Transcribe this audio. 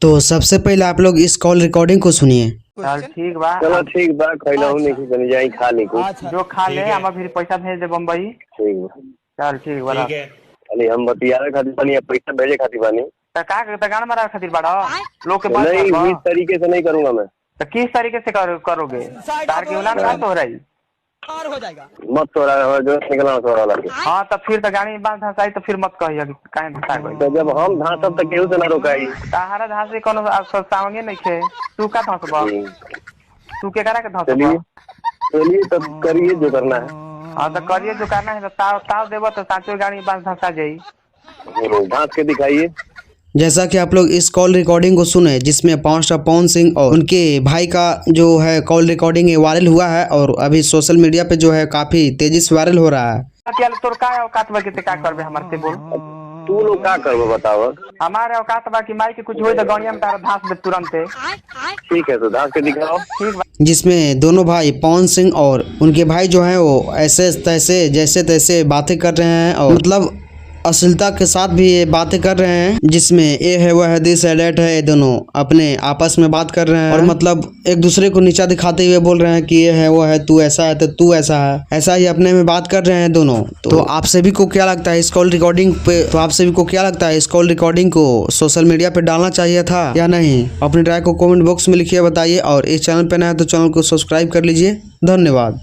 तो सबसे पहले आप लोग इस कॉल रिकॉर्डिंग को सुनिए। चल ठीक बा, चलो ठीक बा, खैलहू नहीं कि बन जाई खा ली कुछ। जो खा ले हम फिर पैसा भेज दे बम्बई। ठीक बा, चल ठीक बा। अरे हम बतियावे खातिर बानी या पैसा भेजे खातिर बानी? तो का गाना मारा खातिर बड़ा लोग के बात नहीं, करबा? इस तरीके से नहीं करूंगा मैं। तो किस तरीके से करोगे? तार के उलान का तो रही हो जाएगा। मत तोड़ा जो निकला तोड़ा वाला के। हाँ तो फिर तो गाड़ी में बांध धंसाई तो फिर मत कहिए कि काहे धंसा गई। तो जब हम धांसब तक केहू से ना रोकाई। ताहारा धांसे कोनो सावंगे नहीं खे, तू का धंसबा? तू के करा के धंसबा? चलिए तब करिए जो करना है। हाँ तो करिए जो करना है। तो ताव देबो तो सांचो गाड़ी में बांध धंसा जाई। धांस के दिखाइए। जैसा कि आप लोग इस कॉल रिकॉर्डिंग को सुने, जिसमें पावर स्टार पवन सिंह और उनके भाई का जो है कॉल रिकॉर्डिंग वायरल हुआ है और अभी सोशल मीडिया पे जो है काफी तेजी से वायरल हो रहा है। तोर का औकात बा के का करबे हमर से बोल? तू लोग का करबो बताओ? हमारे औकात बा कि माई के कुछ होई तो गणिया में तारा धांस दे तुरंत। ठीक है तो धांस के दिखाओ। ठीक बा। जिसमें दोनों भाई पवन सिंह और उनके भाई जो है वो ऐसे तैसे जैसे तैसे बातें कर रहे हैं और मतलब अश्लीलता के साथ भी ये बातें कर रहे हैं, जिसमें ये है वह है दिस है डेट है, ये दोनों अपने आपस में बात कर रहे हैं और मतलब एक दूसरे को नीचा दिखाते हुए बोल रहे हैं कि ये है वो है, तू ऐसा है तो तू ऐसा है, ऐसा ही अपने में बात कर रहे हैं दोनों। तो आप सभी को क्या लगता है इस कॉल रिकॉर्डिंग पे? तो आप सभी को क्या लगता है इस कॉल रिकॉर्डिंग को सोशल मीडिया पे डालना चाहिए था या नहीं? अपनी राय को कमेंट बॉक्स में लिखिए, बताइए। और इस चैनल पे नया है तो चैनल को सब्सक्राइब कर लीजिए। धन्यवाद।